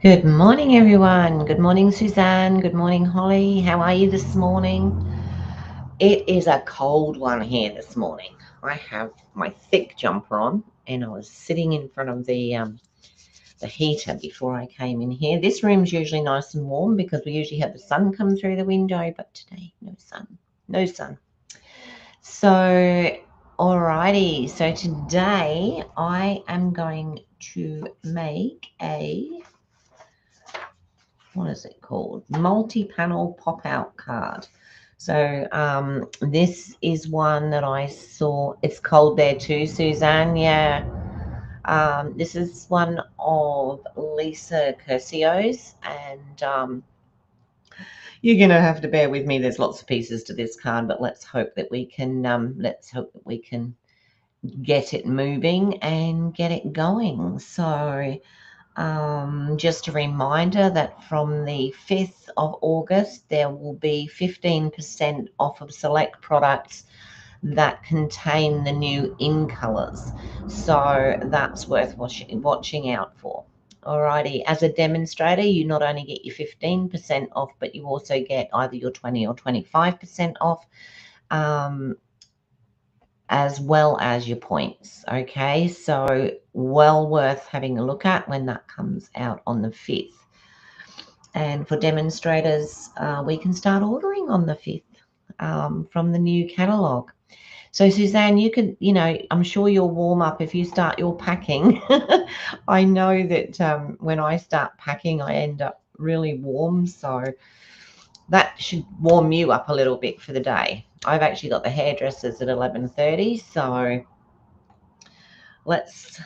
Good morning, everyone. Good morning, Suzanne. Good morning, Holly. How are you this morning? It is a cold one here this morning. I have my thick jumper on, and I was sitting in front of the heater before I came in here. This room's usually nice and warm because we usually have the sun come through the window, but today no sun, no sun. So, alrighty. So today I am going to make a what is it called? Multi-panel pop-out card. So this is one that I saw. It's cold there too, Suzanne. Yeah. This is one of Lisa Curcio's, and you're gonna have to bear with me. There's lots of pieces to this card, but let's hope that we can get it moving and get it going. So just a reminder that from the 5th of August, there will be 15% off of select products that contain the new in colors. So that's worth watching out for. Alrighty, as a demonstrator, you not only get your 15% off, but you also get either your 20 or 25% off. As well as your points. Okay, so well worth having a look at when that comes out on the 5th. And for demonstrators, we can start ordering on the 5th from the new catalogue. So Suzanne, you could, I'm sure you'll warm up if you start your packing. I know that when I start packing, I end up really warm. So that should warm you up a little bit for the day. I've actually got the hairdressers at 11:30, so let's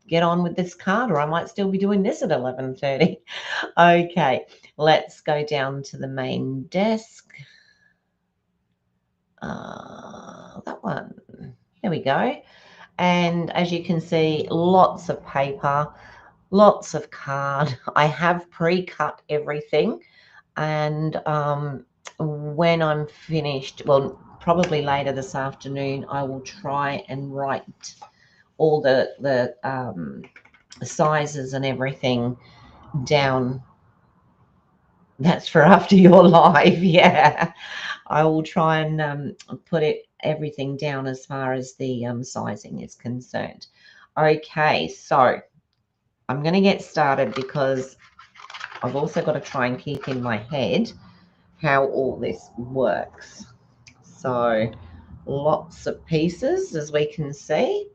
get on with this card, or I might still be doing this at 11:30. Okay, let's go down to the main desk. That one. There we go. And as you can see, lots of paper, lots of card. I have pre-cut everything, and when I'm finished, well, probably later this afternoon, I will try and write all the sizes and everything down. That's for after your live. Yeah, I will try and put everything down as far as the sizing is concerned. Okay, so I'm going to get started because I've also got to try and keep in my head how all this works. So lots of pieces, as we can see.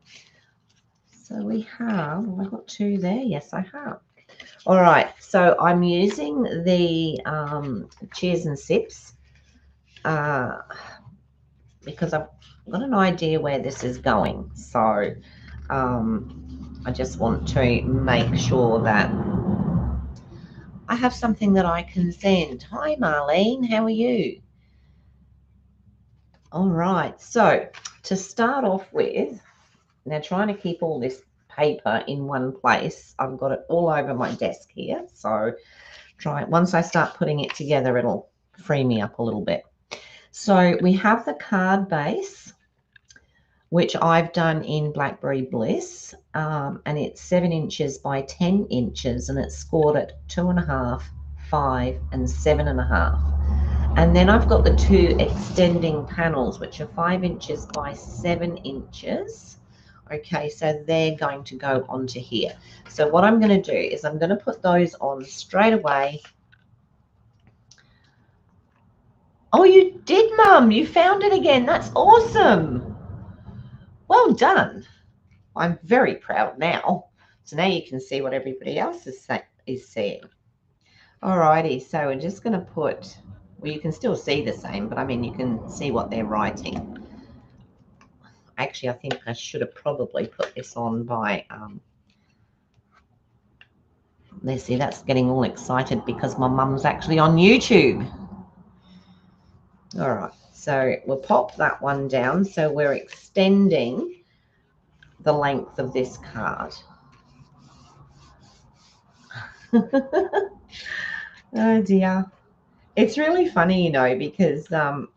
So we have, have I got two there? Yes, I have. All right, so I'm using the Cheers and Sips because I've got an idea where this is going. So I just want to make sure that I have something that I can send. Hi, Marlene, how are you? All right, so to start off with, now trying to keep all this paper in one place, I've got it all over my desk here. So once I start putting it together, it'll free me up a little bit. So we have the card base, which I've done in Blackberry Bliss, and it's 7 inches by 10 inches, and it's scored at 2.5, 5, and 7.5. And then I've got the two extending panels, which are 5 inches by 7 inches. Okay, so they're going to go onto here. So what I'm going to do is I'm going to put those on straight away. Oh, you did, Mum. You found it again. That's awesome. Well done. I'm very proud now. So now you can see what everybody else is seeing. Alrighty, so we're just going to put, well, you can still see the same, but I mean, you can see what they're writing. Actually, I think I should have probably put this on by, let's see, that's getting all excited because my mum's actually on YouTube. All right, so we'll pop that one down. So we're extending the length of this card. Oh dear. It's really funny, because I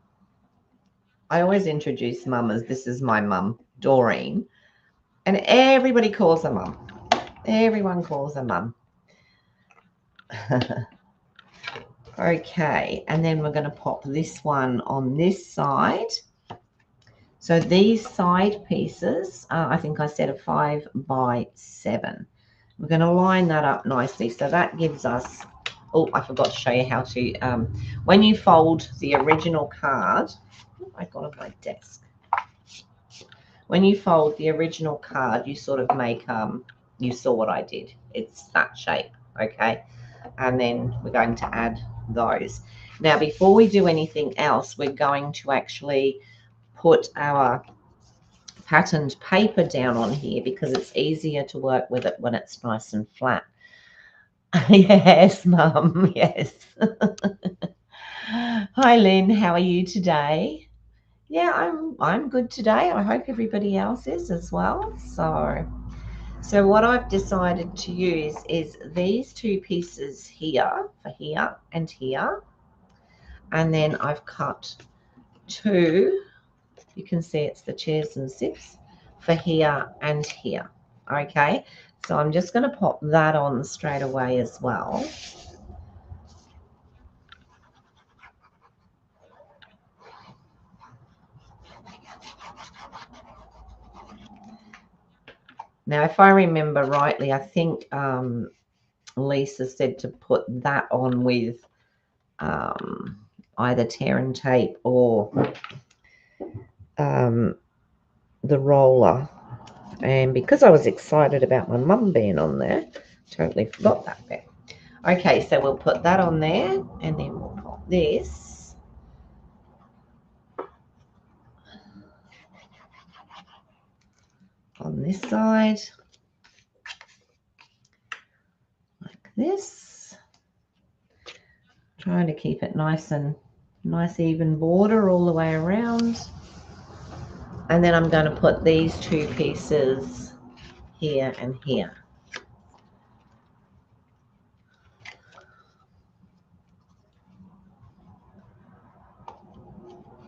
always introduce mum as this is my mum, Doreen, and everybody calls her mum. Everyone calls her mum. Okay, and then we're going to pop this one on this side. So these side pieces, I think I said a 5 by 7. We're going to line that up nicely. So that gives us, oh, I forgot to show you how to, when you fold the original card, oh, I got it on my desk. When you fold the original card, you sort of make, you saw what I did. It's that shape, okay? And then we're going to add those. Now, before we do anything else, we're going to actually put our patterned paper down on here because it's easier to work with it when it's nice and flat. Yes, Mum, yes. Hi, Lynn, how are you today? Yeah, I'm good today. I hope everybody else is as well. So what I've decided to use is these two pieces here for here and here. And then I've cut two, you can see it's the chairs and zips for here and here. Okay, so I'm just going to pop that on straight away as well. Now, if I remember rightly, I think Lisa said to put that on with either tear and tape or the roller. And because I was excited about my mum being on there, totally forgot that bit. Okay, so we'll put that on there, and then we'll pop this. On this side, like this. Trying to keep it nice even border all the way around. And then I'm going to put these two pieces here and here.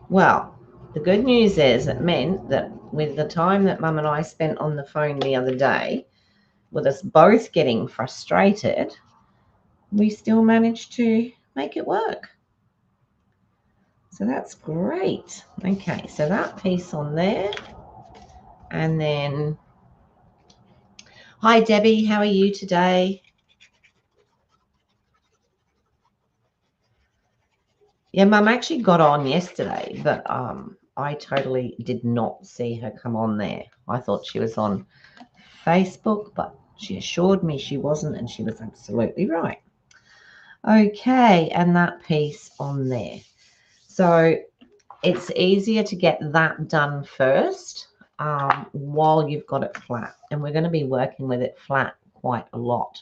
Well, the good news is it meant that with the time that Mum and I spent on the phone the other day, with us both getting frustrated, we still managed to make it work. So that's great. Okay, so that piece on there. And then, hi Debbie, how are you today? Yeah, Mum actually got on yesterday, but I totally did not see her come on there. I thought she was on Facebook, but she assured me she wasn't, and she was absolutely right. Okay, and that piece on there. So it's easier to get that done first while you've got it flat. And we're going to be working with it flat quite a lot.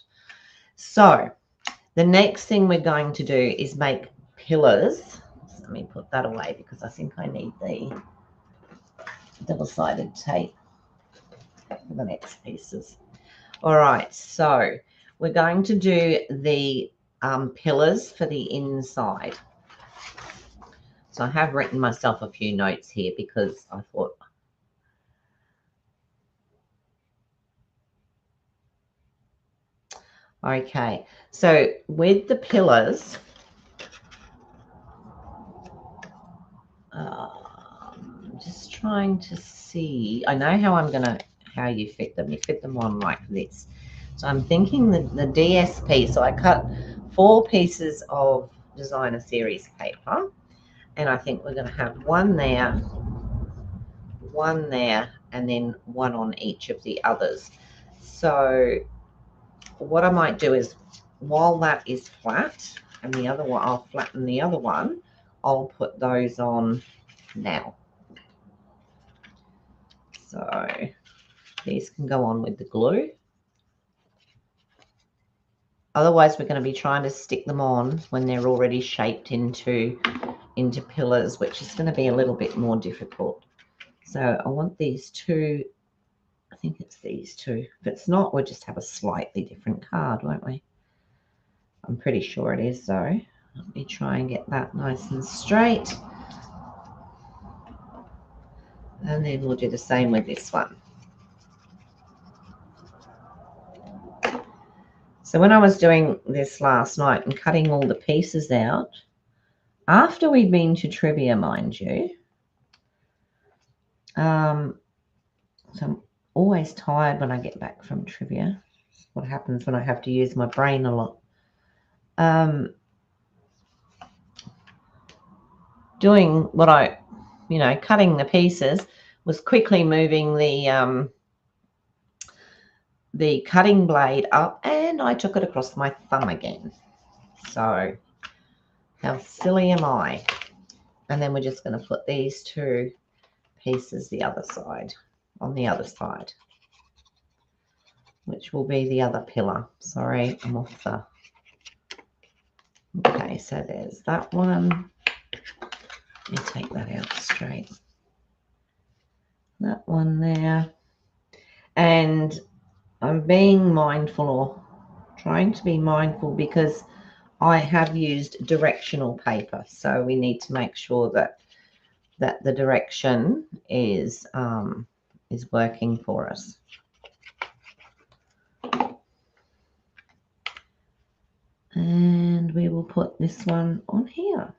So the next thing we're going to do is make pillars. Let me put that away because I think I need the double-sided tape for the next pieces. All right, so we're going to do the pillars for the inside. So I have written myself a few notes here because I thought, okay, so with the pillars, just trying to see, I know how you fit them. You fit them on like this. So I'm thinking the DSP, so I cut 4 pieces of designer series paper, and I think we're going to have one there, and then one on each of the others. So what I might do is, while that is flat, and the other one, I'll flatten the other one, I'll put those on now. So these can go on with the glue. Otherwise, we're going to be trying to stick them on when they're already shaped into pillars, which is going to be a little bit more difficult. So I want these two, I think it's these two. If it's not, we'll just have a slightly different card, won't we? I'm pretty sure it is though. Let me try and get that nice and straight. And then we'll do the same with this one. So when I was doing this last night and cutting all the pieces out, after we'd been to trivia, mind you, so I'm always tired when I get back from trivia. That's what happens when I have to use my brain a lot. Doing what I, cutting the pieces, was quickly moving the cutting blade up, and I took it across my thumb again. So how silly am I? And then we're just going to put these two pieces on the other side, which will be the other pillar. Sorry, I'm off the... Okay, so there's that one. Let me take that out straight. That one there. And I'm being mindful, or trying to be mindful, because I have used directional paper. So we need to make sure that the direction is working for us. And we will put this one on here.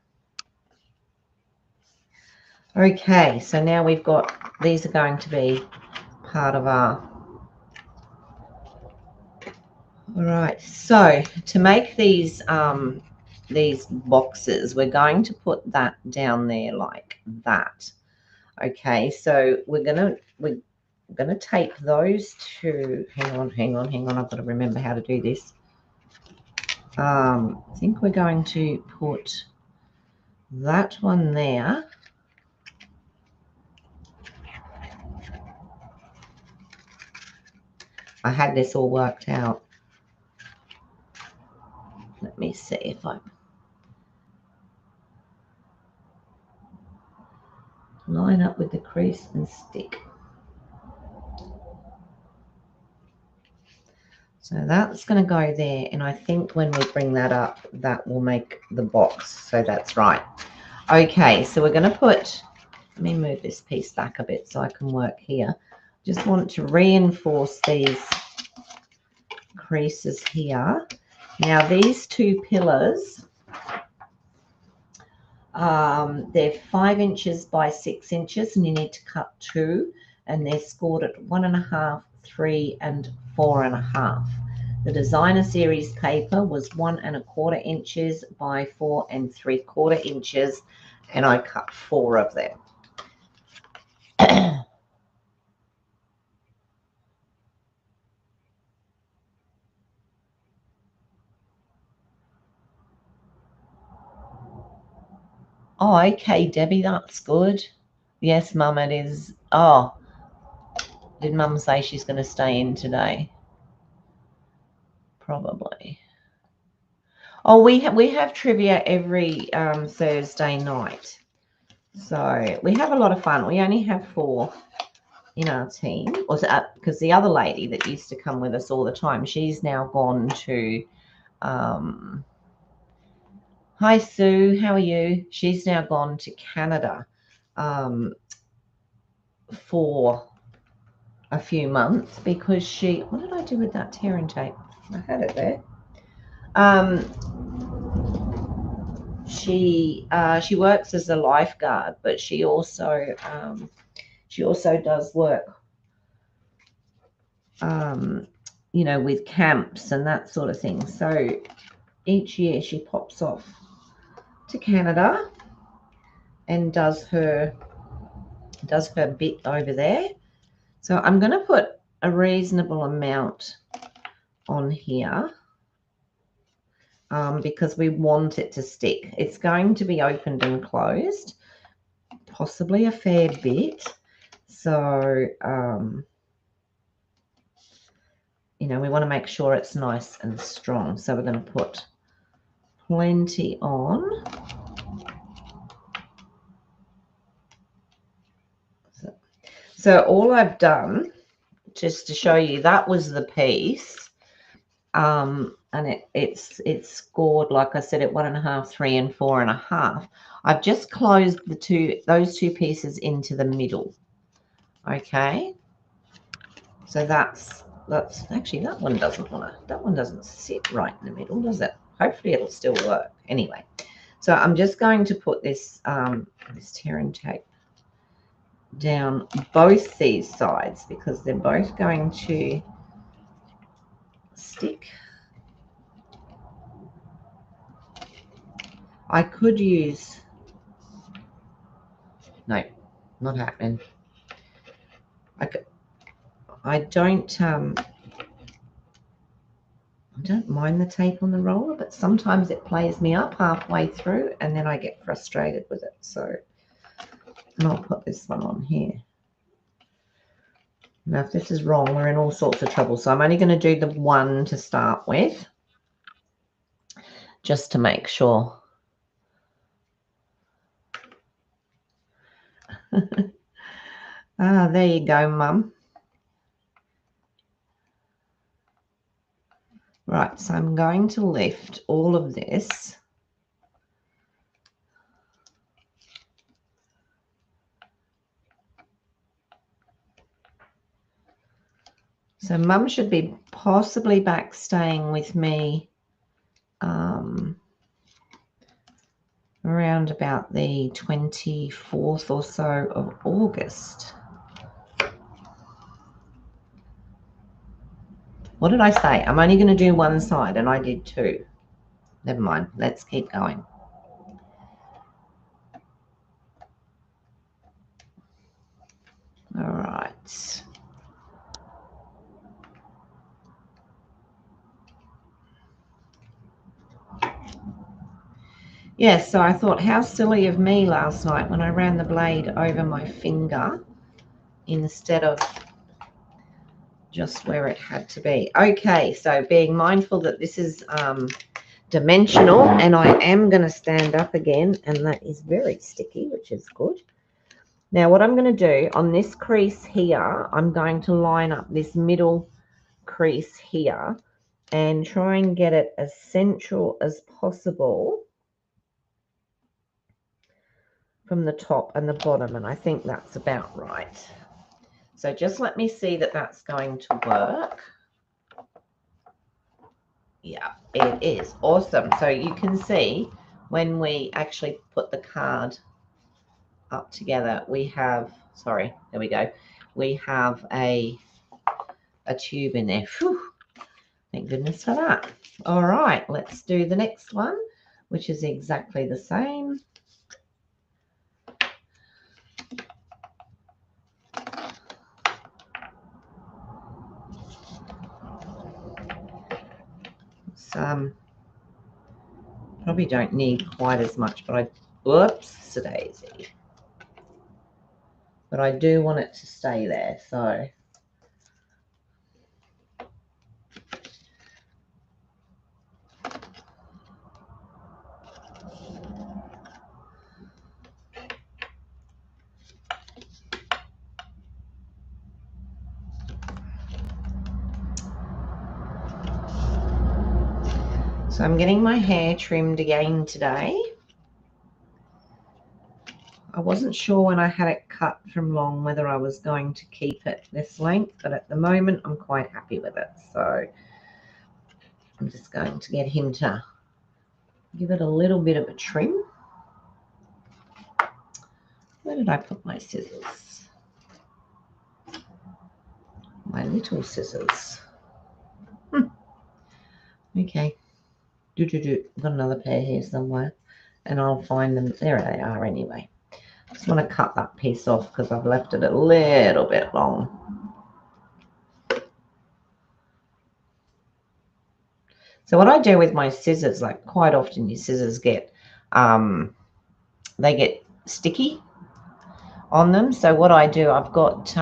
Okay, so now we've got, these are going to be part of our... All right, so to make these boxes, we're going to put that down there like that. Okay, so we're gonna tape those two. Hang on. I've got to remember how to do this. I think we're going to put that one there. I had this all worked out. Let me see if I line up with the crease and stick. So that's going to go there, and I think when we bring that up, that will make the box. So that's right. Okay, so we're going to put, let me move this piece back a bit so I can work here. Just want to reinforce these creases here. Now these two pillars, they're 5 inches by 6 inches, and you need to cut 2, and they're scored at 1.5, 3, and 4.5. The designer series paper was 1.25 inches by 4 3/4 inches, and I cut 4 of them. Oh, okay, Debbie, that's good. Yes, Mum, it is. Oh, did Mum say she's going to stay in today? Probably. Oh, we have trivia every Thursday night. So we have a lot of fun. We only have 4 in our team, or because the other lady that used to come with us all the time, she's now gone to... Hi, Sue. How are you? She's now gone to Canada for a few months because she... What did I do with that tear and tape? I had it there. She works as a lifeguard, but she also does work, with camps and that sort of thing. So each year she pops off to Canada and does her bit over there. So I'm going to put a reasonable amount on here because we want it to stick. It's going to be opened and closed, possibly a fair bit. So, we want to make sure it's nice and strong. So we're going to put plenty on. So all I've done, just to show you, that was the piece. And it's scored, like I said, at 1.5, 3, and 4.5. I've just closed those two pieces into the middle. Okay, so that's that's actually, that one doesn't sit right in the middle, does it? Hopefully it'll still work. Anyway, so I'm just going to put this this tear and tape down both these sides because they're both going to stick. I could use, no, not happening. I don't mind the tape on the roller, but sometimes it plays me up halfway through and then I get frustrated with it. So, and I'll put this one on here. Now, if this is wrong, we're in all sorts of trouble. So I'm only going to do the one to start with, just to make sure. Ah, there you go, Mum. Right, so I'm going to lift all of this. So Mum should be possibly back staying with me around about the 24th or so of August. What did I say? I'm only going to do one side, and I did two. Never mind. Let's keep going. All right. Yes, so I thought, how silly of me last night when I ran the blade over my finger instead of just where it had to be. Okay, so being mindful that this is dimensional, and I am going to stand up again, and that is very sticky, which is good. Now what I'm going to do on this crease here, I'm going to line up this middle crease here and try and get it as central as possible from the top and the bottom, and I think that's about right. So just let me see that that's going to work. Yeah, it is awesome. So you can see when we actually put the card up together, we have, sorry, there we go. We have a tube in there. Whew, thank goodness for that. All right, let's do the next one, which is exactly the same. Probably don't need quite as much, but whoops, daisy. But I do want it to stay there, so. So I'm getting my hair trimmed again today. I wasn't sure when I had it cut from long whether I was going to keep it this length, but at the moment I'm quite happy with it. So I'm just going to get him to give it a little bit of a trim. Where did I put my scissors? My little scissors. Okay. I've got another pair here somewhere, and I'll find them. There they are anyway. I just want to cut that piece off because I've left it a little bit long. So what I do with my scissors, like quite often your scissors get, they get sticky on them. So what I do, I've got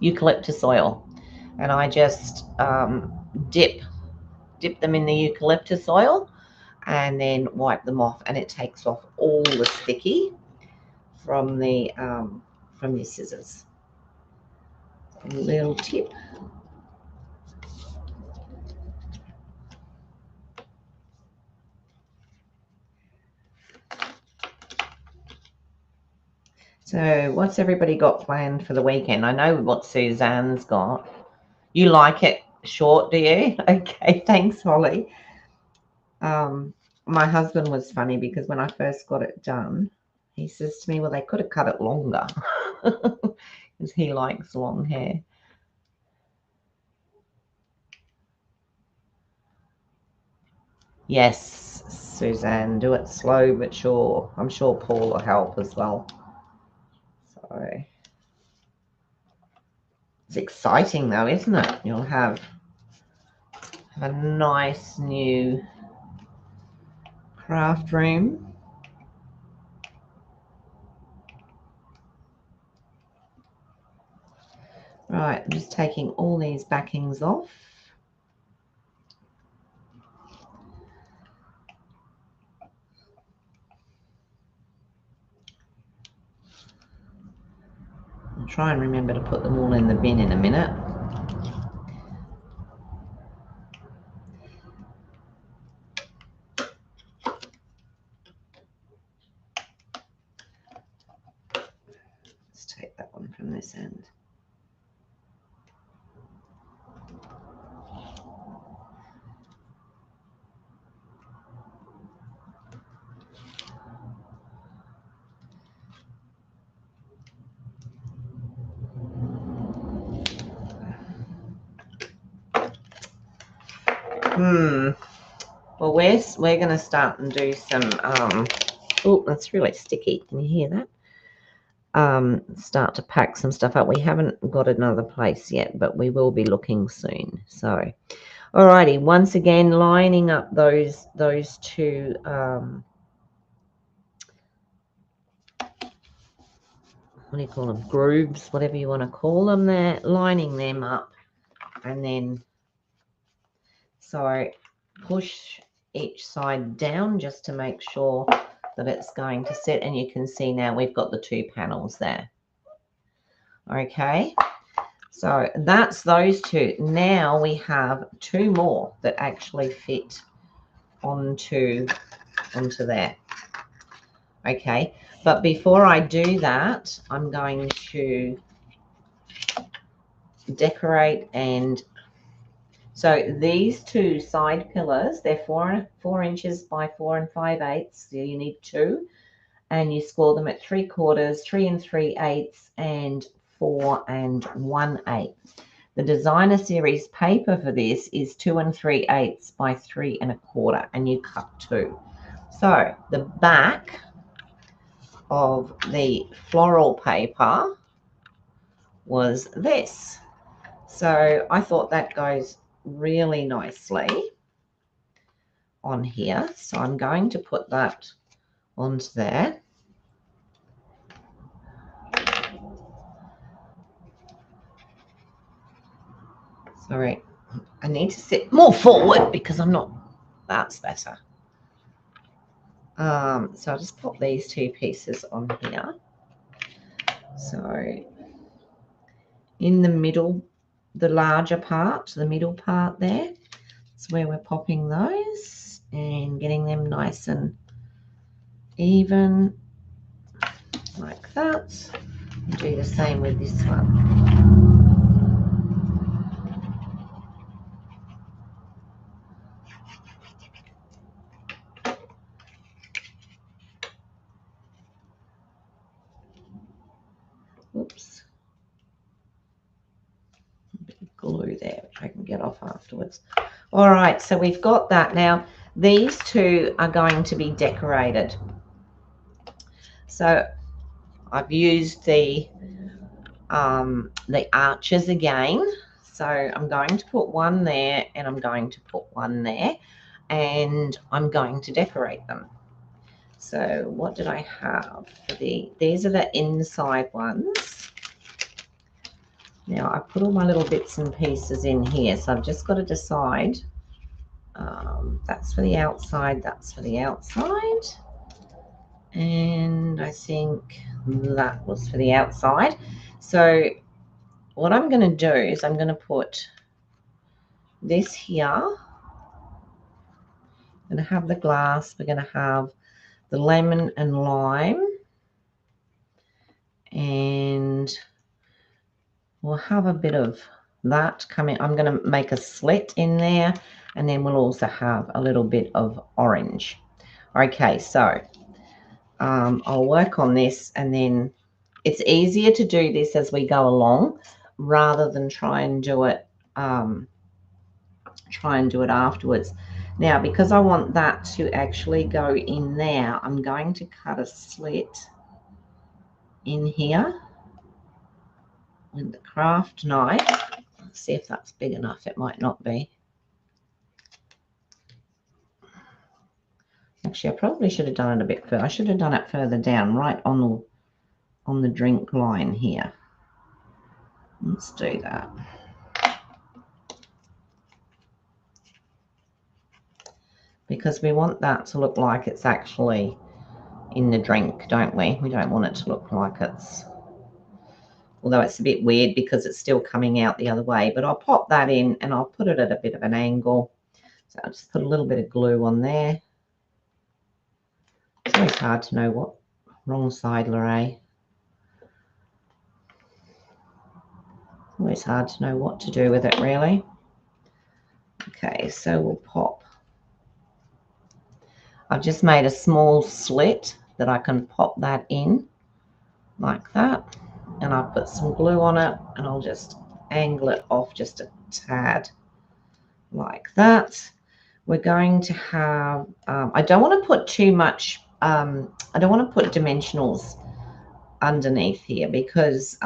eucalyptus oil, and I just dip them in the eucalyptus oil and then wipe them off, and it takes off all the sticky from your scissors. A little tip. So what's everybody got planned for the weekend? I know what Suzanne's got. You like it short, do you? Okay, thanks, Holly. My husband was funny because when I first got it done, he says to me, well, they could have cut it longer because he likes long hair. Yes, Suzanne, do it slow but sure. I'm sure Paul will help as well. So it's exciting though, isn't it? You'll have a nice new craft room. Right, I'm just taking all these backings off. I'll try and remember to put them all in the bin in a minute. Let's take that one from this end. Well, we're going to start and do some. Oh, that's really sticky. Can you hear that? Start to pack some stuff up. We haven't got another place yet, but we will be looking soon. So, alrighty. Once again, lining up those two. What do you call them? Grooves, whatever you want to call them. There, lining them up, and then so push each side down just to make sure that it's going to sit, and you can see now we've got the two panels there. Okay, so that's those two. Now we have two more that actually fit onto there. Okay, but before I do that, I'm going to decorate. And so these two side pillars, they're 4 inches by 4 5/8. So you need two, and you score them at 3/4, 3 3/8, and 4 1/8. The designer series paper for this is 2 3/8 by 3 1/4, and you cut two. So the back of the floral paper was this. So I thought that goes really nicely on here. So I'm going to put that onto there. Sorry, I need to sit more forward because I'm not. That's better. So I'll just pop these two pieces on here. So in the middle, the larger part, the middle part there, that's where we're popping those and getting them nice and even like that. And do the same with this one. Oops. A bit of glue there, which I can get off afterwards. All right, so we've got that. Now, these two are going to be decorated. So I've used the arches again. So I'm going to put one there, and I'm going to put one there, and I'm going to decorate them. So what did I have for these are the inside ones. Now I put all my little bits and pieces in here, so I've just got to decide. That's for the outside, that's for the outside, and I think that was for the outside. So what I'm going to do is I'm going to put this here. I'm going to have the glass. We're going to have the lemon and lime, and we'll have a bit of that coming. I'm going to make a slit in there, and then we'll also have a little bit of orange. Okay, so I'll work on this, and then it's easier to do this as we go along rather than try and do it afterwards. Now, because I want that to actually go in there, I'm going to cut a slit in here with the craft knife. Let's see if that's big enough. It might not be. Actually, I probably should have done it a bit further. I should have done it further down, right on the drink line here. Let's do that. Because we want that to look like it's actually in the drink, don't we? We don't want it to look like it's, although it's a bit weird because it's still coming out the other way, but I'll pop that in and I'll put it at a bit of an angle. So I'll just put a little bit of glue on there. It's always hard to know what, wrong side, Lorraine. Always hard to know what to do with it, really. Okay, so we'll pop. I've just made a small slit that I can pop that in like that. And I'll put some glue on it, and I'll just angle it off just a tad like that. We're going to have, I don't want to put too much, I don't want to put dimensionals underneath here because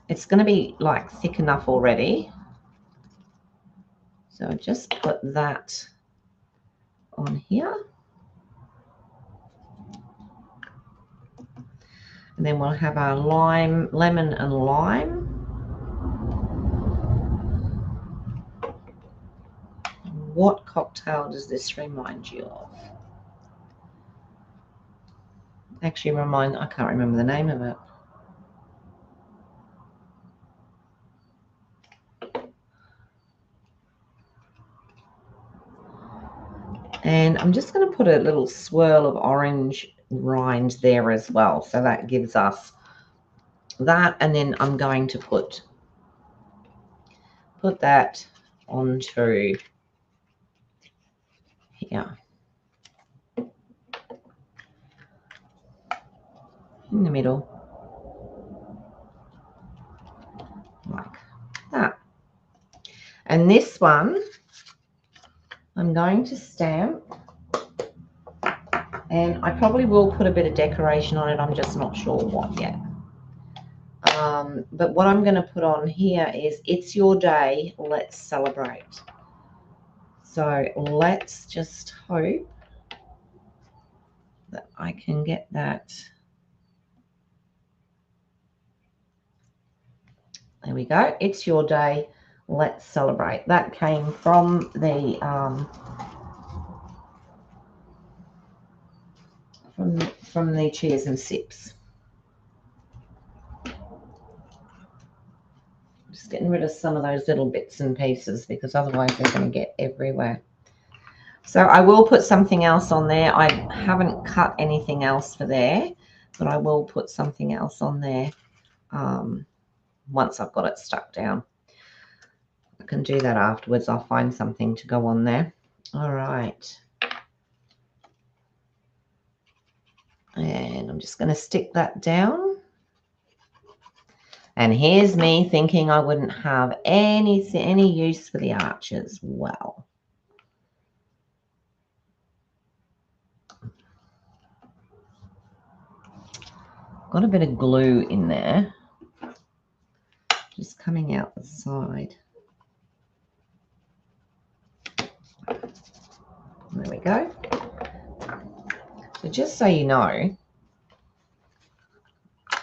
it's going to be like thick enough already. So just put that on here. And then we'll have our lemon and lime. What cocktail does this remind you of? Actually, I can't remember the name of it. And I'm just going to put a little swirl of orange rind there as well. So that gives us that. And then I'm going to put that onto here in the middle, like that. And this one, I'm going to stamp. And I probably will put a bit of decoration on it. I'm just not sure what yet. But what I'm going to put on here is, it's your day, let's celebrate. So let's just hope that I can get that. There we go. It's your day, let's celebrate. That came from the from the Cheers and Sips. Just getting rid of some of those little bits and pieces because otherwise they're going to get everywhere. So I will put something else on there. I haven't cut anything else for there, but I will put something else on there once I've got it stuck down. I can do that afterwards. I'll find something to go on there. All right. And I'm just going to stick that down. And here's me thinking I wouldn't have any use for the arches. Well, got a bit of glue in there, just coming out the side. There we go. So just so you know,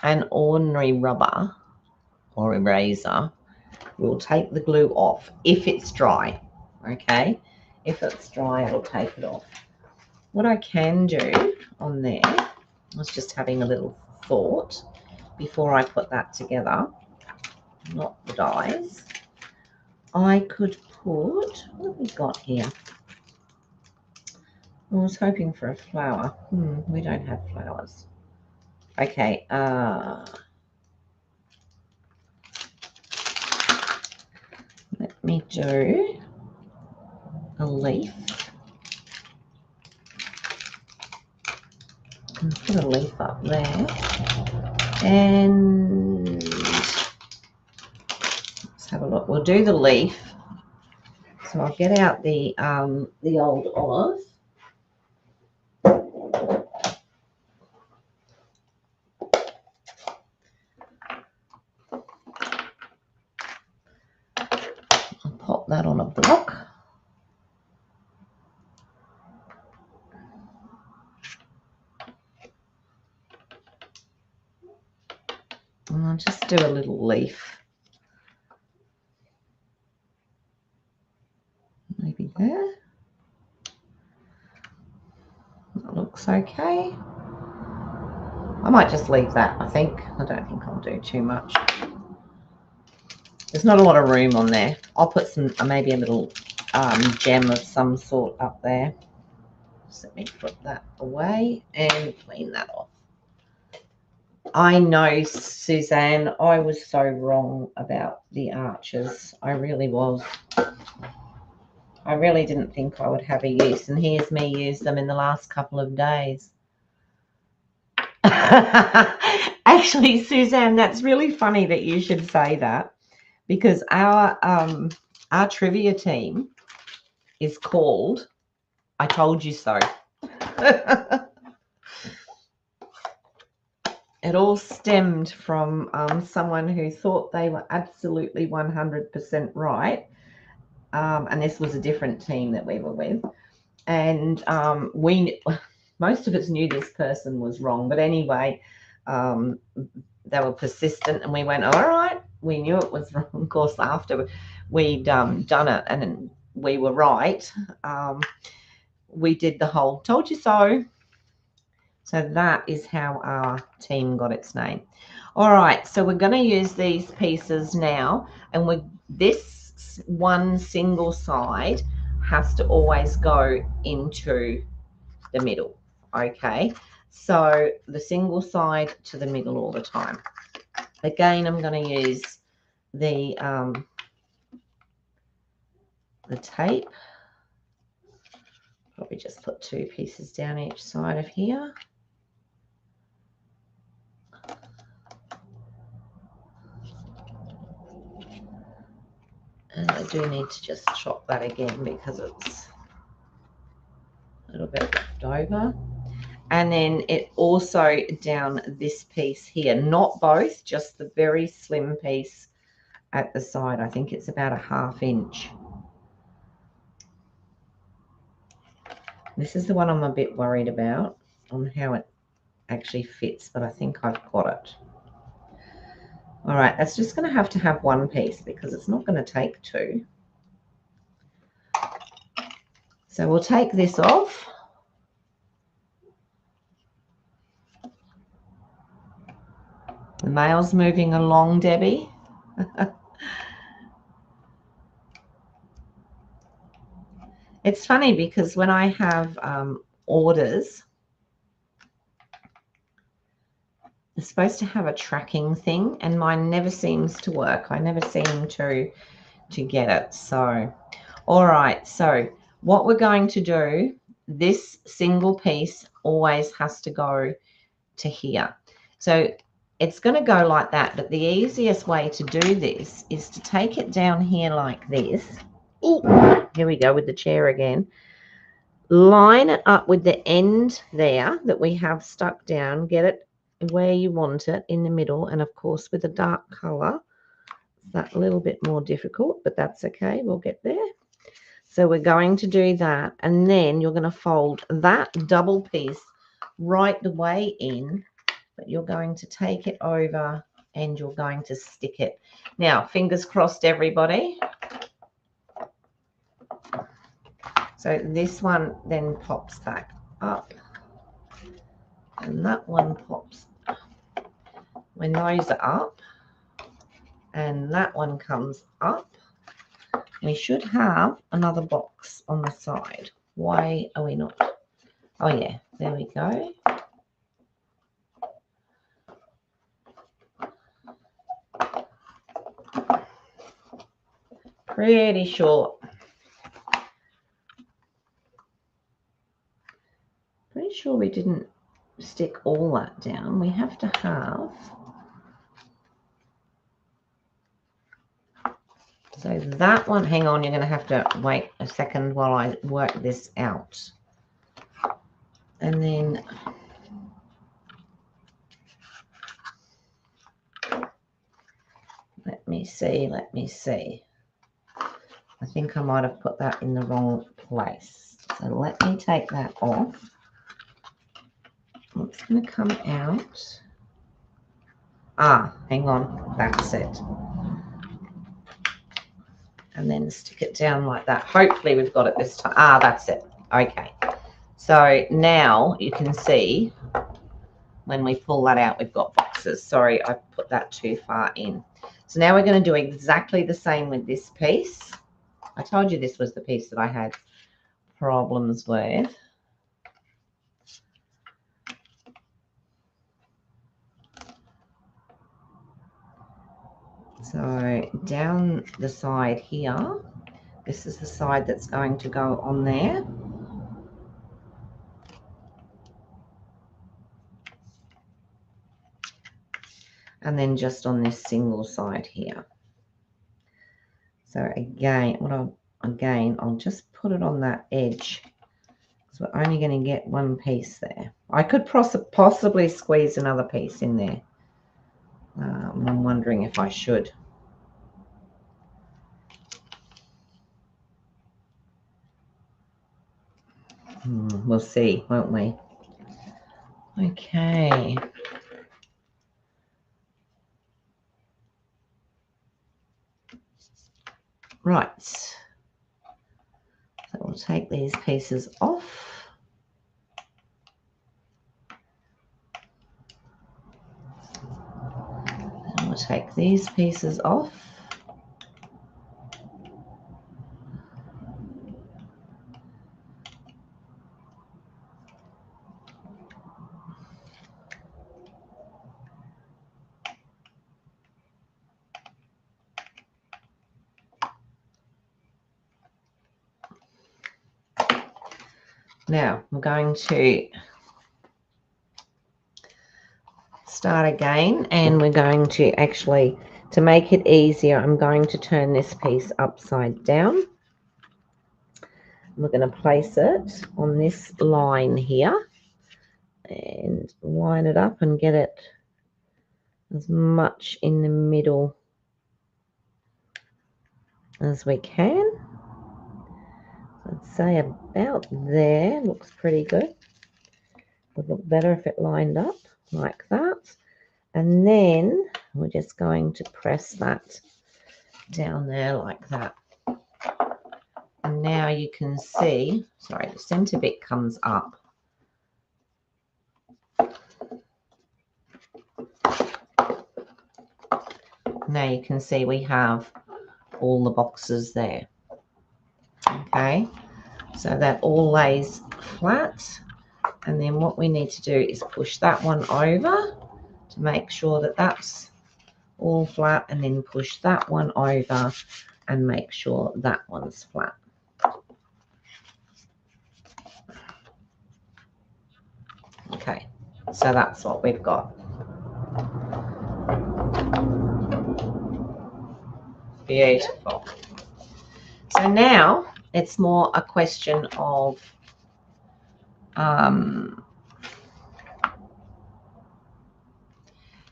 an ordinary rubber or eraser will take the glue off if it's dry, okay? If it's dry, it'll take it off. What I can do on there, I was just having a little thought before I put that together, not the dies. I could put, what have we got here? I was hoping for a flower. We don't have flowers. Okay, me do a leaf. And put a leaf up there. And let's have a look. We'll do the leaf. So I'll get out the old olive. I'll pop that on a block. And I'll just do a little leaf. Maybe there. That looks okay. I might just leave that, I think. I don't think I'll do too much. There's not a lot of room on there. I'll put some, maybe a little gem of some sort up there. Just let me put that away and clean that off. I know, Suzanne, I was so wrong about the arches. I really was. I really didn't think I would have a use, and here's me use them in the last couple of days. Actually, Suzanne, that's really funny that you should say that, because our trivia team is called I Told You So. It all stemmed from someone who thought they were absolutely 100% right. And this was a different team that we were with. And most of us knew this person was wrong. But anyway, they were persistent, and we went, all right, we knew it was wrong. Of course, after we'd done it and we were right, we did the whole told you so. So that is how our team got its name. All right, so we're going to use these pieces now, and this one single side has to always go into the middle. Okay, so the single side to the middle all the time. Again, I'm going to use the tape. Probably just put 2 pieces down each side of here. And I do need to just chop that again because it's a little bit left over. And then it also down this piece here, not both, just the very slim piece at the side. I think it's about a 1/2 inch. This is the one I'm a bit worried about on how it actually fits, but I think I've got it. All right, that's just going to have 1 piece because it's not going to take 2. So we'll take this off. The mail's moving along, Debbie. It's funny because when I have orders, it's supposed to have a tracking thing, and mine never seems to work. I never seem to get it. So, all right. So what we're going to do, this single piece always has to go to here. So it's going to go like that, but the easiest way to do this is to take it down here like this. Ooh, here we go with the chair again. Line it up with the end there that we have stuck down. Get it where you want it in the middle. And of course, with a dark color, that's a little bit more difficult, but that's okay. We'll get there. So we're going to do that. And then you're going to fold that double piece right the way in, but you're going to take it over and you're going to stick it. Now, fingers crossed, everybody. So this one then pops back up, and that one pops up. When those are up and that one comes up, we should have another box on the side. Why are we not? Oh yeah, there we go. Pretty sure. Pretty sure we didn't stick all that down. We have to have. So that one, hang on, you're going to have to wait a second while I work this out. And then let me see. I think I might have put that in the wrong place. So let me take that off. It's going to come out. Ah, hang on, that's it. And then stick it down like that. Hopefully we've got it this time. Ah, that's it. Okay. So now you can see when we pull that out, we've got boxes. Sorry, I put that too far in. So now we're going to do exactly the same with this piece. I told you this was the piece that I had problems with. So down the side here, this is the side that's going to go on there. And then just on this single side here. So again, I'll just put it on that edge because we're only going to get one piece there. I could possibly squeeze another piece in there. I'm wondering if I should. We'll see, won't we? Okay. Right. So we'll take these pieces off. And we'll take these pieces off. Now I'm going to start again, and we're going to actually, to make it easier, I'm going to turn this piece upside down. We're going to place it on this line here and line it up and get it as much in the middle as we can. I'd say about there, looks pretty good. Would look better if it lined up like that. And then we're just going to press that down there like that. And now you can see, sorry, the center bit comes up. Now you can see we have all the boxes there. Okay, so that all lays flat. And then what we need to do is push that one over to make sure that that's all flat, and then push that one over and make sure that one's flat. Okay, so that's what we've got. Beautiful. So now it's more a question of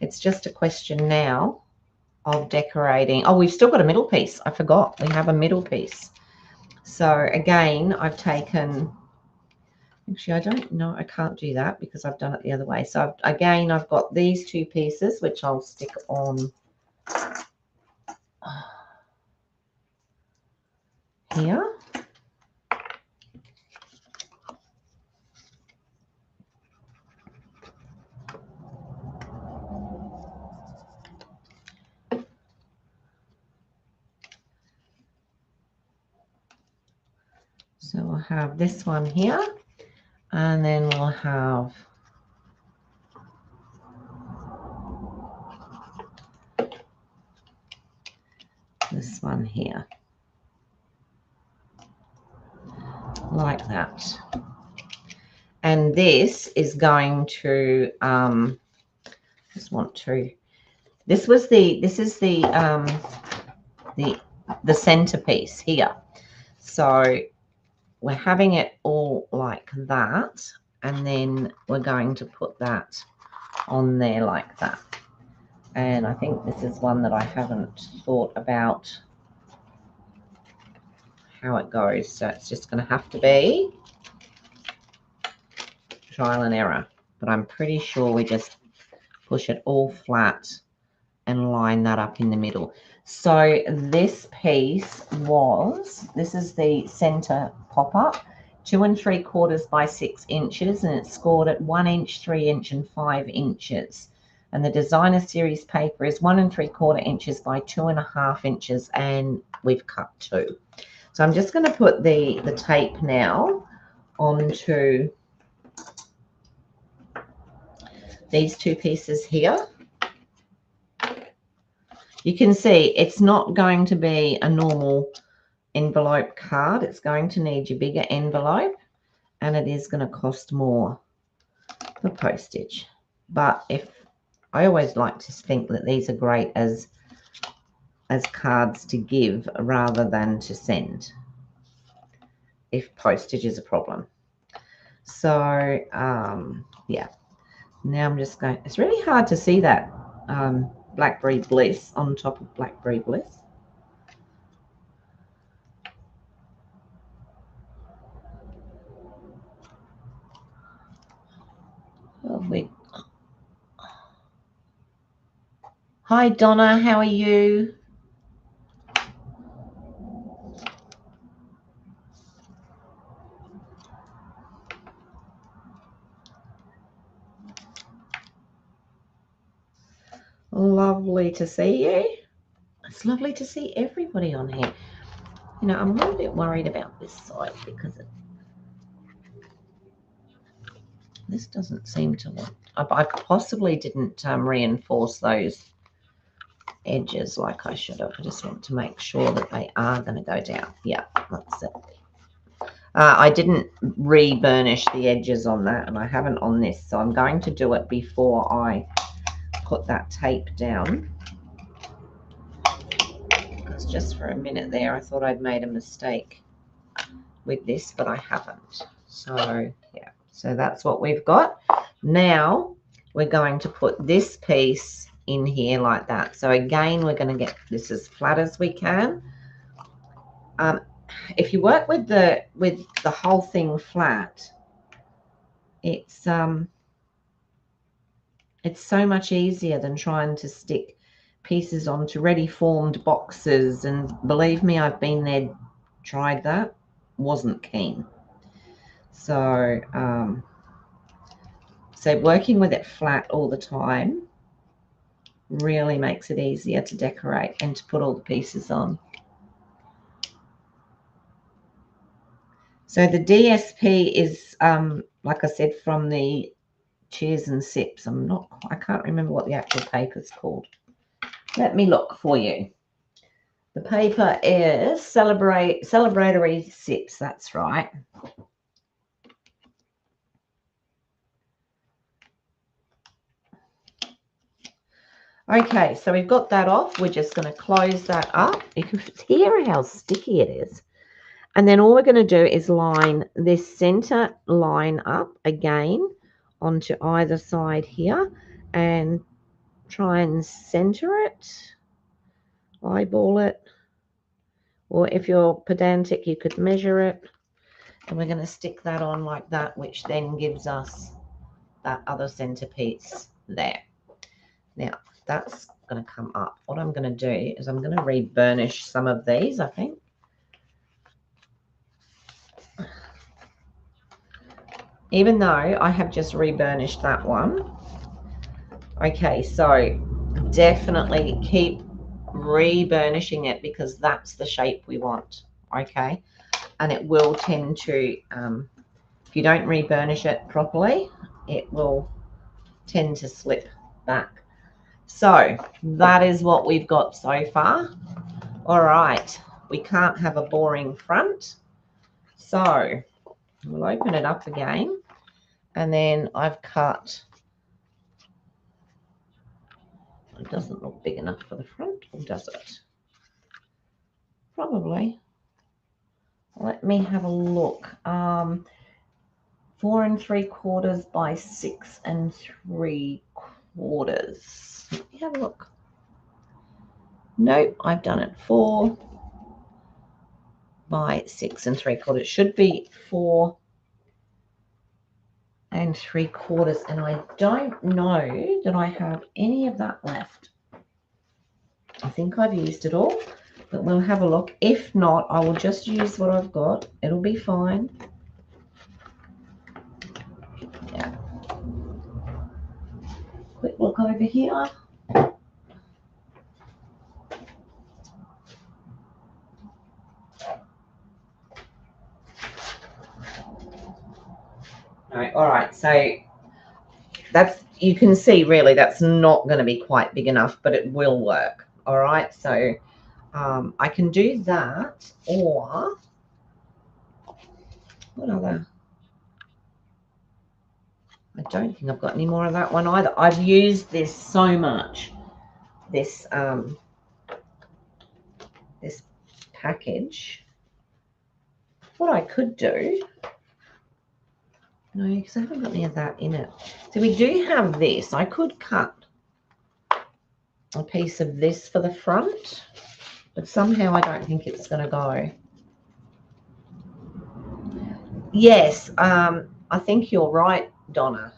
it's just a question now of decorating. Oh, we've still got a middle piece. I forgot. We have a middle piece. So again, I've taken, actually, I don't know. I can't do that because I've done it the other way. So again, I've got these two pieces, which I'll stick on here. So we'll have this one here, and then we'll have this one here. like that. And this is going to just want to, this is the centerpiece here. So we're having it all like that, and then we're going to put that on there like that. And I think this is one that I haven't thought about how it goes, so it's just going to have to be trial and error, but I'm pretty sure we just push it all flat and line that up in the middle. So this piece this is the center pop-up, 2 3/4 by 6 inches, and it's scored at 1 inch, 3 inch and 5 inches. And the designer series paper is 1 3/4 inches by 2.5 inches, and we've cut 2. So I'm just going to put the tape now onto these 2 pieces here. You can see it's not going to be a normal envelope card. It's going to need your bigger envelope, and it is going to cost more for postage. But I always like to think that these are great as cards to give rather than to send if postage is a problem. So yeah, now I'm just going, it's really hard to see that Blackberry Bliss on top of Blackberry Bliss. Lovely. Hi Donna, how are you? Lovely to see you. It's lovely to see everybody on here. You know, I'm a little bit worried about this side because this doesn't seem to want. I possibly didn't reinforce those edges like I should have. I just want to make sure that they are going to go down. Yeah, that's it. I didn't re-burnish the edges on that, and I haven't on this, so I'm going to do it before I put that tape down. It's just for a minute there. I thought I'd made a mistake with this, but I haven't. So yeah, so that's what we've got. Now we're going to put this piece in here like that. So again, we're going to get this as flat as we can. If you work with the whole thing flat, it's so much easier than trying to stick pieces onto ready formed boxes. And believe me, I've been there, tried that, wasn't keen. So so working with it flat all the time really makes it easier to decorate and to put all the pieces on. So the DSP is, like I said, from the Cheers and Sips. I can't remember what the actual paper's called. Let me look for you. The paper is Celebratory Sips. That's right. Okay, so we've got that off. We're just going to close that up. You can hear how sticky it is. And then all we're going to do is line this center line up again onto either side here and try and center it, eyeball it, or if you're pedantic, you could measure it. And we're going to stick that on like that, which then gives us that other centerpiece there. Now, that's going to come up. What I'm going to do is I'm going to re-burnish some of these, I think. Even though I have just re-burnished that one. Okay, so definitely keep re-burnishing it because that's the shape we want, okay? And it will tend to, if you don't re-burnish it properly, it will tend to slip back. So that is what we've got so far. All right, we can't have a boring front. So We'll open it up again, and then I've cut. It doesn't look big enough for the front, or does it? Probably. Let me have a look. 4 3/4 by 6 3/4. Let me have a look. Nope, I've done it 4 by 6 3/4. It should be 4 3/4, and I don't know that I have any of that left. I think I've used it all, but we'll have a look. If not, I will just use what I've got. It'll be fine. Yeah. Quick look over here. No, all right, so that's, you can see really that's not going to be quite big enough, but it will work. All right, so I can do that, or what other? I don't think I've got any more of that one either. I've used this so much, this this package. What I could do, no, because I haven't got any of that in it. So we do have this. I could cut a piece of this for the front, but somehow I don't think it's going to go. Yes, I think you're right, Donna.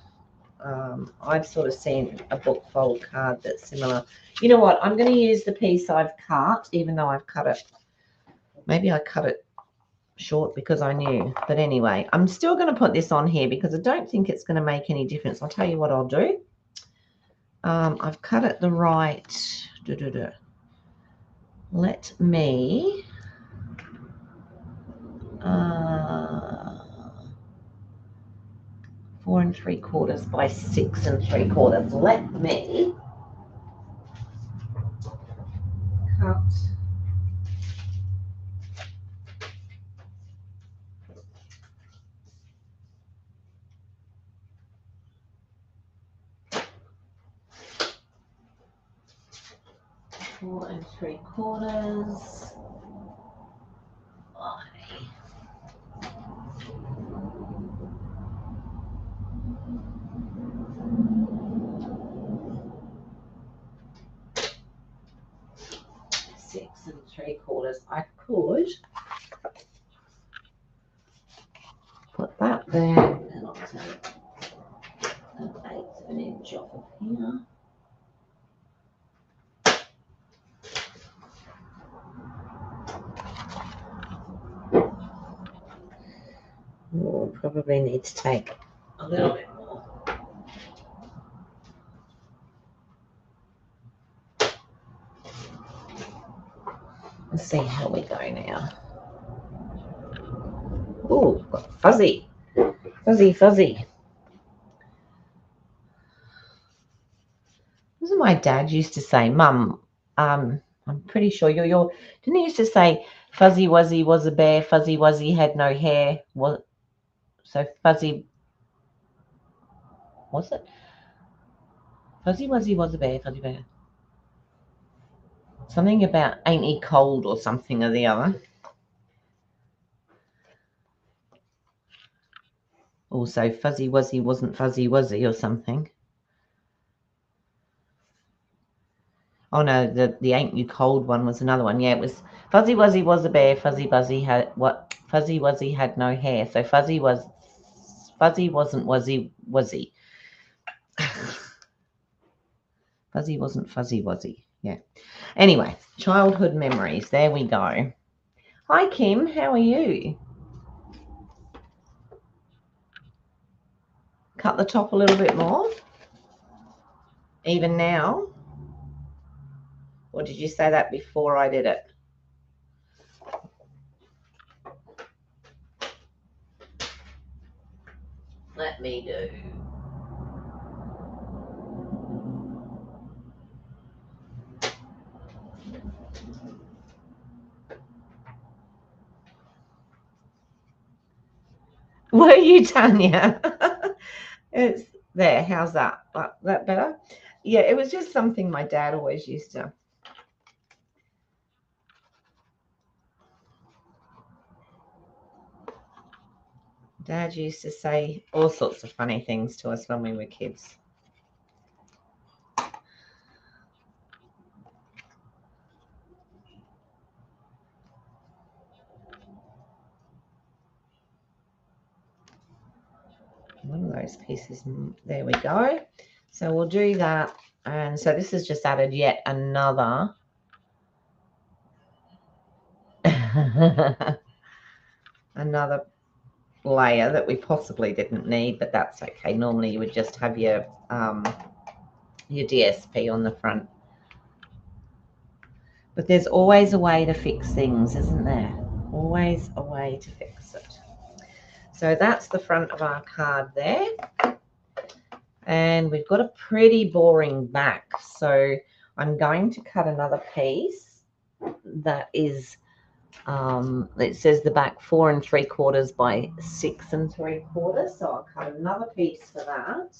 I've sort of seen a book fold card that's similar. You know what? I'm going to use the piece I've cut, even though I've cut it. Maybe I cut it short because I knew. But anyway, I'm still going to put this on here because I don't think it's going to make any difference. I'll tell you what I'll do. I've cut it the right. Let me. 4 3/4 by 6 3/4. Let me cut. Four and 3/4. By 6 3/4. I could put that there, and I'll take an 1/8 of an inch off of here. We'll probably need to take a little bit more. Let's see how we go now. Oh, got fuzzy. Fuzzy, fuzzy. This is what my dad used to say, Mum, I'm pretty sure you're didn't he used to say Fuzzy Wuzzy was a bear, Fuzzy Wuzzy had no hair. What, so Fuzzy, was it? Fuzzy Wuzzy was a bear, Fuzzy Bear. Something about ain't he cold or something or the other. Also, Fuzzy Wuzzy wasn't Fuzzy Wuzzy or something. Oh no, the ain't you cold one was another one. Yeah, it was Fuzzy Wuzzy was a bear. Fuzzy Wuzzy had no hair. So Fuzzy wasn't Wuzzy Wuzzy. Fuzzy wasn't Fuzzy Wuzzy. Yeah. Anyway, childhood memories. There we go. Hi Kim, how are you? Cut the top a little bit more. Even now. Or did you say that before I did it? Let me do. you, Tanya. It's there. How's that? That better? Yeah, it was just something my dad always used to. Dad used to say all sorts of funny things to us when we were kids. One of those pieces, there we go. So we'll do that. And so this has just added yet another another layer that we possibly didn't need, but that's okay. Normally you would just have your DSP on the front. But there's always a way to fix things, isn't there? Always a way to fix it. So that's the front of our card there. And we've got a pretty boring back. So I'm going to cut another piece that is, it says the back 4 3/4 by 6 3/4. So I'll cut another piece for that.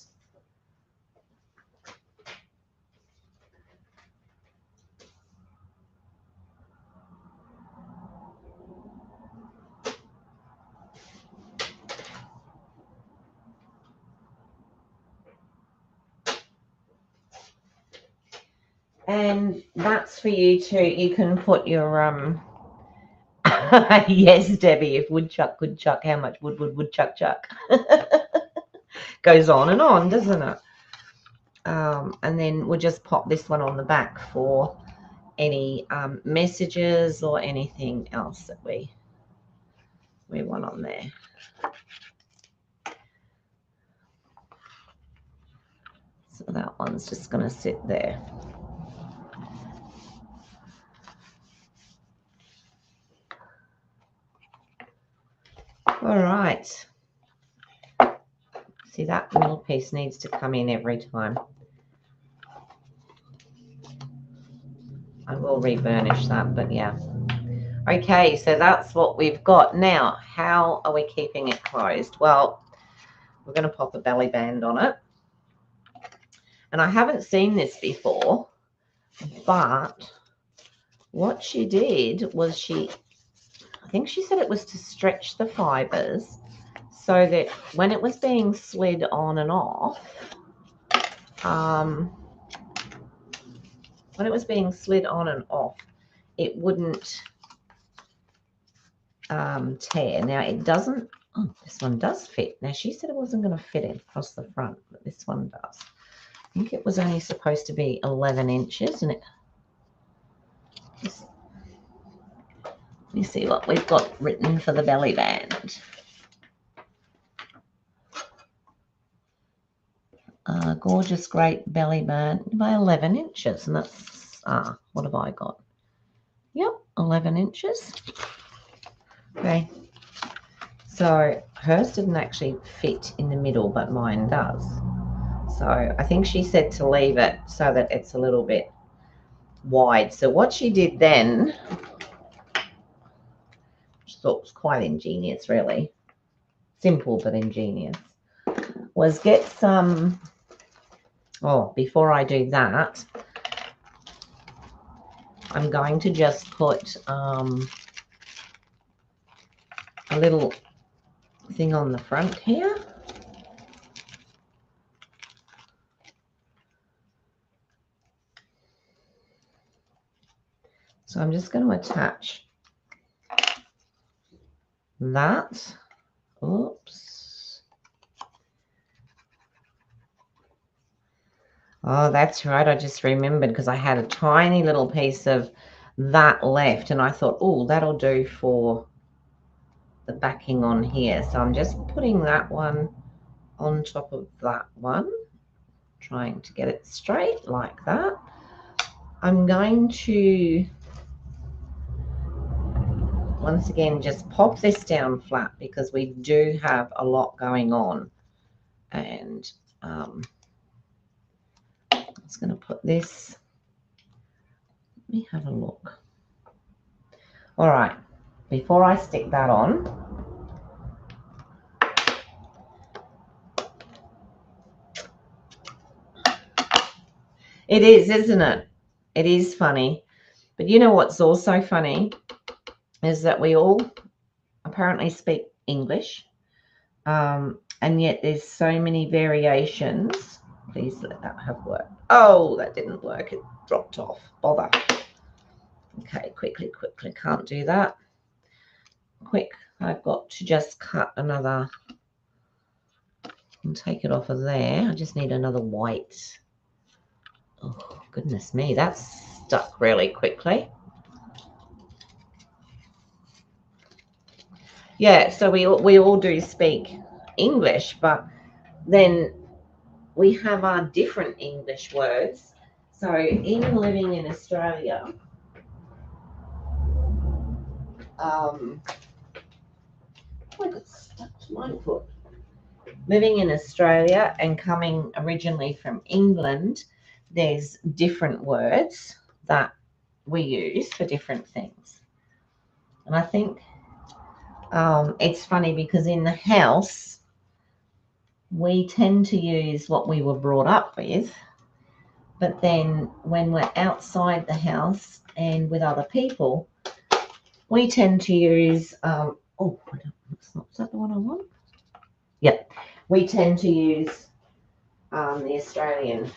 And that's for you too. You can put your yes, Debbie, if woodchuck could chuck, how much wood would woodchuck chuck? Goes on and on, doesn't it? And then we'll just pop this one on the back for any messages or anything else that we want on there. So that one's just going to sit there. All right. See, that middle piece needs to come in every time. I will reburnish that, but yeah. Okay, so that's what we've got. Now, how are we keeping it closed? Well, we're going to pop a belly band on it. And I haven't seen this before, but what she did was I think she said it was to stretch the fibers so that when it was being slid on and off, it wouldn't tear. Now it doesn't, oh, this one does fit. Now she said it wasn't going to fit it across the front, but this one does. I think it was only supposed to be 11 inches, and it, let me see what we've got written for the belly band. Gorgeous, great belly band by 11 inches, and that's, what have I got? Yep, 11 inches. Okay, so hers didn't actually fit in the middle, but mine does. So I think she said to leave it so that it's a little bit wide. So what she did then, which I thought was quite ingenious, really, simple but ingenious, was get some, oh, before I do that, I'm going to just put a little thing on the front here. So I'm just going to attach that. Oops. Oh, that's right. I just remembered because I had a tiny little piece of that left, and I thought, oh, that'll do for the backing on here. So I'm just putting that one on top of that one, trying to get it straight like that. I'm going to once again just pop this down flat because we do have a lot going on, and I'm just going to put this, let me have a look. All right, before I stick that on, It is, isn't it? It is funny. But you know what's also funny is that we all apparently speak English, and yet there's so many variations. Please let that have worked. Oh, that didn't work. It dropped off. Bother. Okay, quickly. Can't do that. Quick. I've got to just cut another and take it off of there. I just need another white. Oh, goodness me. That's stuck really quickly. Yeah, so we all do speak English, but then we have our different English words. So even living in Australia, I got stuck to my foot. Living in Australia and coming originally from England, there's different words that we use for different things. And I think it's funny because in the house, we tend to use what we were brought up with. But then when we're outside the house and with other people, we tend to use, is that the one I want? Yep. We tend to use the Australian.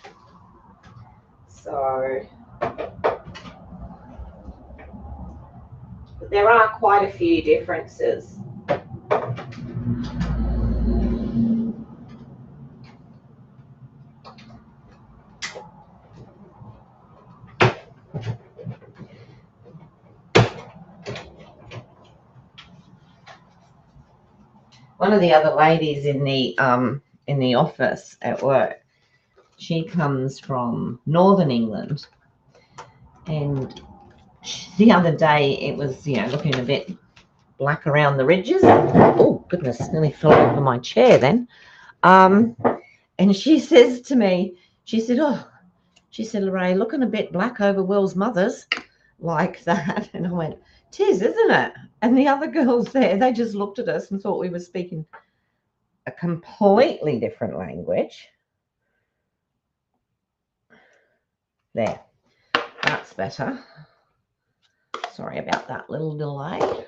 So there are quite a few differences. One of the other ladies in the office at work, she comes from Northern England, and the other day it was looking a bit black around the ridges. Oh goodness, nearly fell over my chair then. And she says to me, she said, Lorraine, looking a bit black over Will's mother's, like that. And I went, "'Tis, isn't it?" And the other girls there, they just looked at us and thought we were speaking a completely different language. There, that's better. Sorry about that little delay.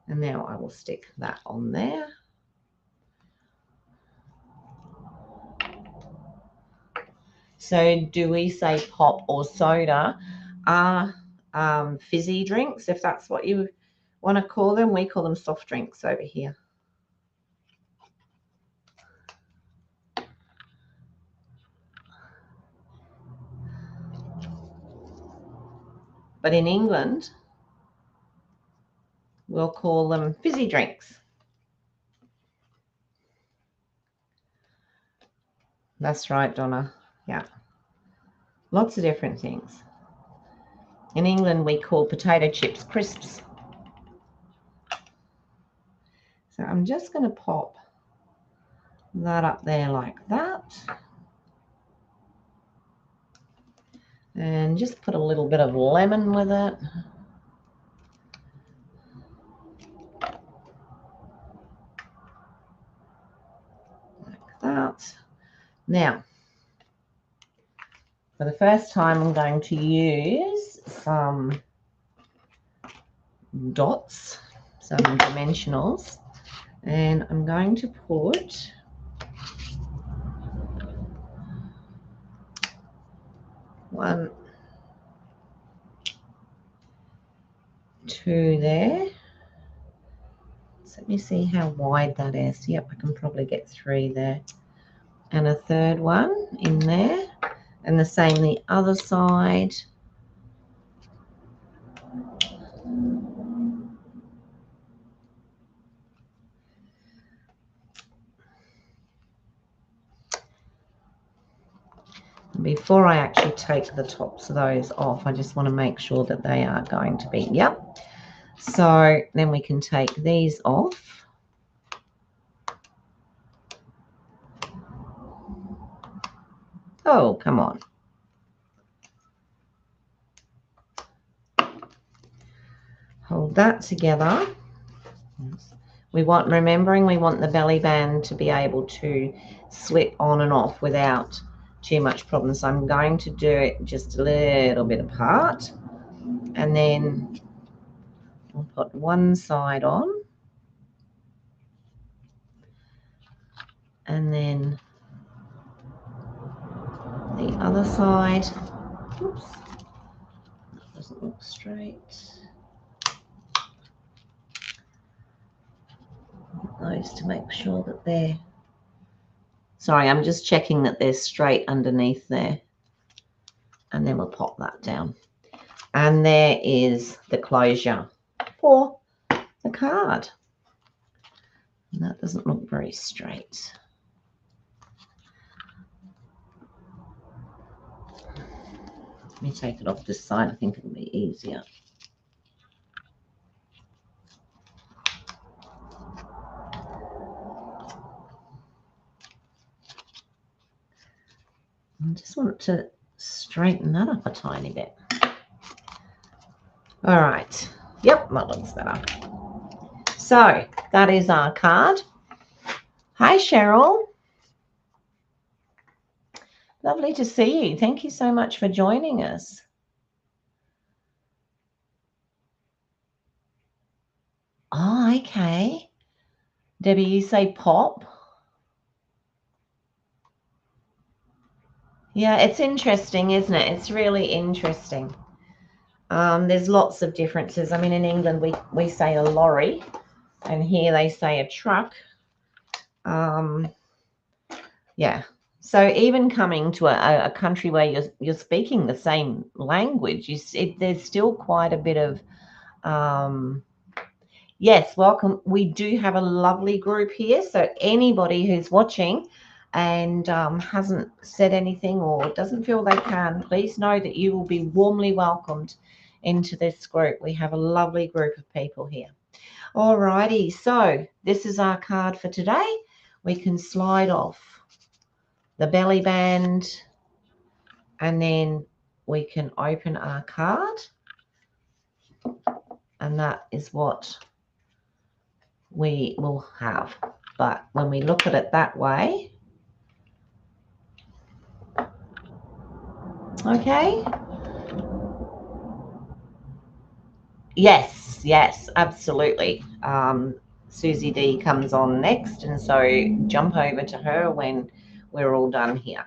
And now I will stick that on there. So do we say pop or soda are fizzy drinks, if that's what you want to call them? We call them soft drinks over here. But in England, we'll call them fizzy drinks. That's right, Donna. Yeah. Lots of different things. In England, we call potato chips crisps. So I'm just going to pop that up there like that. And just put a little bit of lemon with it. Like that. Now, for the first time, I'm going to use some dots, some dimensionals, and I'm going to put one, two there. So let me see how wide that is. Yep, I can probably get three there. And a third one in there. And the same the other side. Before I actually take the tops of those off, I just want to make sure that they are going to be, yep. So then we can take these off. Oh, come on. Hold that together. We want the belly band to be able to slip on and off without too much problem. So I'm going to do it just a little bit apart, and then I'll put one side on, and then the other side. Oops, that doesn't look straight. Those to make sure that they're, sorry, I'm just checking that they're straight underneath there, and then we'll pop that down. And there is the closure for the card. And that doesn't look very straight. Let me take it off this side. I think it'll be easier. I just want to straighten that up a tiny bit. All right. Yep, that looks better. So that is our card. Hi, Cheryl. Lovely to see you. Thank you so much for joining us. Oh, okay. Debbie, you say pop? Yeah, it's interesting, isn't it? It's really interesting. There's lots of differences. I mean, in England, we say a lorry, and here they say a truck. Yeah. So even coming to a country where you're speaking the same language, there's still quite a bit of yes, welcome. We do have a lovely group here. So anybody who's watching and hasn't said anything or doesn't feel they can, please know that you will be warmly welcomed into this group. We have a lovely group of people here. All righty. So this is our card for today. We can slide off the belly band, and then we can open our card, and that is what we will have. But when we look at it that way, okay, yes, absolutely. Susie D comes on next, and so jump over to her when we're all done here.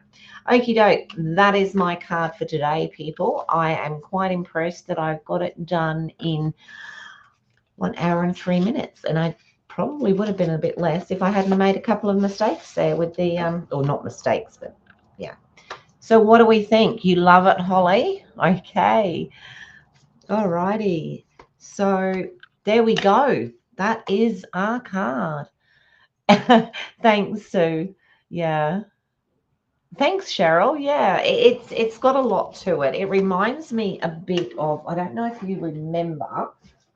Okie doke, that is my card for today, people. I am quite impressed that I've got it done in 1 hour and 3 minutes, and I probably would have been a bit less if I hadn't made a couple of mistakes there with the or not mistakes, but yeah. So what do we think? You love it, Holly? Okay. All righty. So there we go. That is our card. Thanks, Sue. Yeah. Thanks, Cheryl. Yeah, it's got a lot to it. It reminds me a bit of, I don't know if you remember,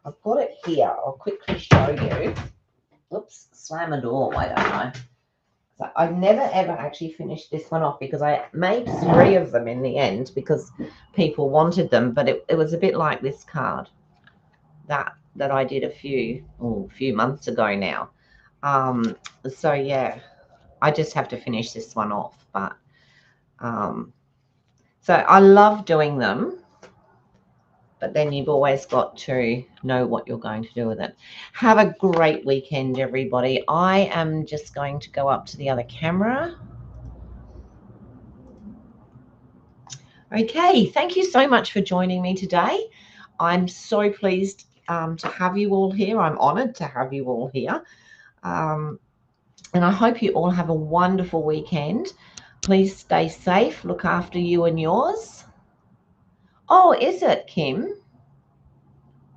I've got it here. I'll quickly show you. Oops, slam a door. I don't know. So I never ever actually finished this one off because I made 3 of them in the end because people wanted them, but it was a bit like this card that I did a few months ago now. So yeah, I just have to finish this one off, but so I love doing them, but then you've always got to know what you're going to do with it. Have a great weekend, everybody. I am just going to go up to the other camera. Okay, thank you so much for joining me today. I'm so pleased to have you all here. I'm honored to have you all here. And I hope you all have a wonderful weekend. Please stay safe. Look after you and yours. Oh, is it, Kim?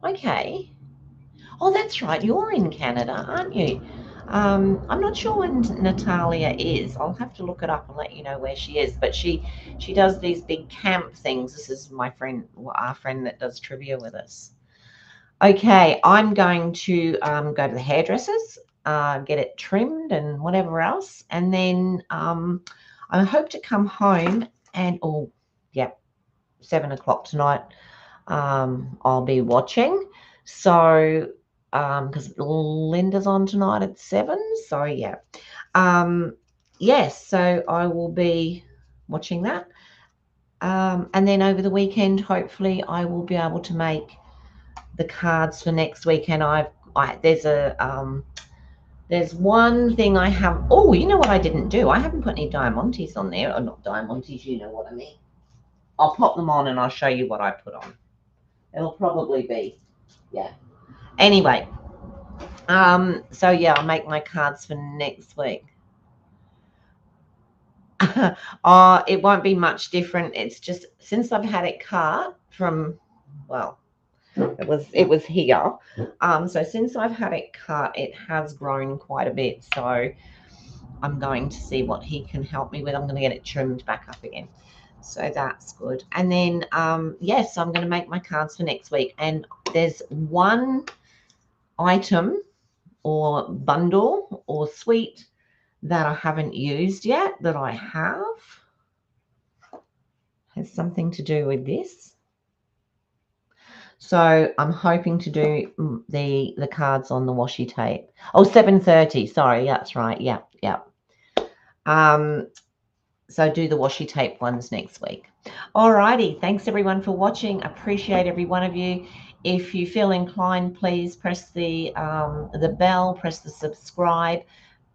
Okay. Oh, that's right. You're in Canada, aren't you? I'm not sure when Natalia is. I'll have to look it up and let you know where she is. But she does these big camp things. This is my friend, our friend that does trivia with us. Okay, I'm going to go to the hairdressers, get it trimmed and whatever else, and then I hope to come home and 7 o'clock tonight. I'll be watching. So because Linda's on tonight at 7. So yeah. Yes, so I will be watching that. And then over the weekend, hopefully I will be able to make the cards for next weekend. There's one thing I have. Oh, you know what I didn't do? I haven't put any diamantes on there. Or not diamantes, you know what I mean. I'll pop them on and I'll show you what I put on. It'll probably be, yeah. Anyway, so yeah, I'll make my cards for next week. It won't be much different. It's just since I've had it cut from, well, it was here. So since I've had it cut, it has grown quite a bit. So I'm going to see what he can help me with. I'm going to get it trimmed back up again. So that's good. And then, yes, I'm going to make my cards for next week. And there's one item or bundle or suite that I haven't used yet that I have. Has something to do with this. So I'm hoping to do the cards on the washi tape. Oh, 7:30. Sorry, that's right. Yeah. So do the washi tape ones next week. Alrighty. Thanks everyone for watching. Appreciate every one of you. If you feel inclined, please press the bell, press the subscribe.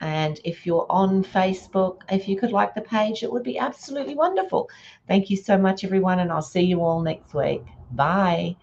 And if you're on Facebook, if you could like the page, it would be absolutely wonderful. Thank you so much, everyone, and I'll see you all next week. Bye.